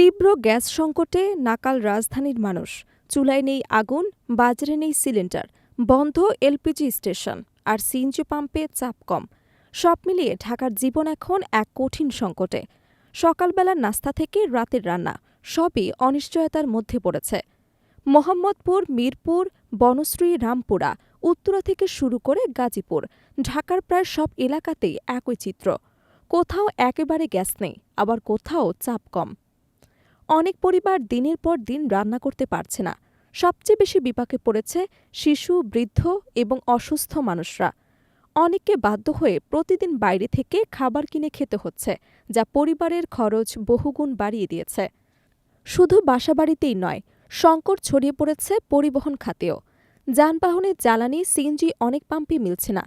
তীব্র গ্যাস সংকটে নাকাল রাজধানীর মানুষ। চুলায় নেই আগুন, বাজারে নেই সিলিন্ডার, বন্ধ এলপিজি স্টেশন, আর সিএনজি পাম্পে চাপ কম। সব মিলিয়ে ঢাকার জীবন এখন এক কঠিন সংকটে। সকালবেলার নাস্তা থেকে রাতের রান্না সবই অনিশ্চয়তার মধ্যে পড়েছে। মোহাম্মদপুর, মিরপুর, বনশ্রী, রামপুরা, উত্তরা থেকে শুরু করে গাজীপুর, ঢাকার প্রায় সব এলাকাতেই একই চিত্র। কোথাও একেবারে গ্যাস নেই, আবার কোথাও চাপ কম। অনেক পরিবার দিনের পর দিন রান্না করতে পারছে না। সবচেয়ে বেশি বিপাকে পড়েছে শিশু, বৃদ্ধ এবং অসুস্থ মানুষরা। অনেককে বাধ্য হয়ে প্রতিদিন বাইরে থেকে খাবার কিনে খেতে হচ্ছে, যা পরিবারের খরচ বহুগুণ বাড়িয়ে দিয়েছে। শুধু বাসাবাড়িতেই নয়, সংকট ছড়িয়ে পড়েছে পরিবহন খাতেও। যানবাহনের জ্বালানি সিএনজি অনেক পাম্পে মিলছে না।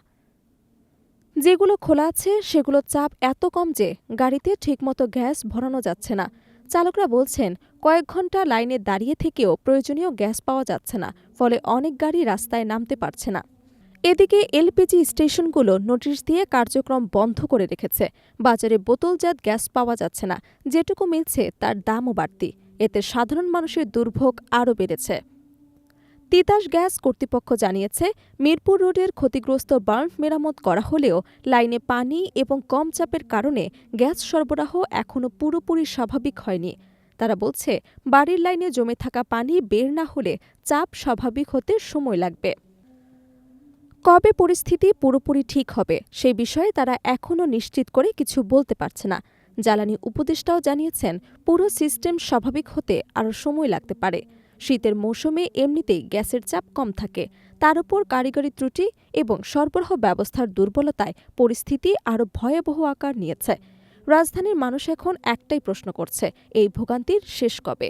যেগুলো খোলা আছে সেগুলোর চাপ এত কম যে গাড়িতে ঠিকমতো গ্যাস ভরানো যাচ্ছে না। চালকরা বলছেন, কয়েক ঘন্টা লাইনে দাঁড়িয়ে থেকেও প্রয়োজনীয় গ্যাস পাওয়া যাচ্ছে না, ফলে অনেক গাড়ি রাস্তায় নামতে পারছে না। এদিকে এলপিজি স্টেশনগুলো নোটিশ দিয়ে কার্যক্রম বন্ধ করে রেখেছে। বাজারে বোতলজাত গ্যাস পাওয়া যাচ্ছে না, যেটুকু মিলছে তার দামও বাড়তি। এতে সাধারণ মানুষের দুর্ভোগ আরও বেড়েছে। তিতাস গ্যাস কর্তৃপক্ষ জানিয়েছে, মিরপুর রোডের ক্ষতিগ্রস্ত বাল্ব মেরামত করা হলেও লাইনে পানি এবং কম চাপের কারণে গ্যাস সরবরাহ এখনও পুরোপুরি স্বাভাবিক হয়নি। তারা বলছে, বাড়ির লাইনে জমে থাকা পানি বের না হলে চাপ স্বাভাবিক হতে সময় লাগবে। কবে পরিস্থিতি পুরোপুরি ঠিক হবে সেই বিষয়ে তারা এখনও নিশ্চিত করে কিছু বলতে পারছে না। জ্বালানি উপদেষ্টাও জানিয়েছেন, পুরো সিস্টেম স্বাভাবিক হতে আরও সময় লাগতে পারে। শীতের মৌসুমে এমনিতেই গ্যাসের চাপ কম থাকে, তার উপর কারিগরি ত্রুটি এবং সরবরাহ ব্যবস্থার দুর্বলতায় পরিস্থিতি আরও ভয়াবহ আকার নিয়েছে। রাজধানীর মানুষ এখন একটাই প্রশ্ন করছে, এই ভোগান্তির শেষ কবে।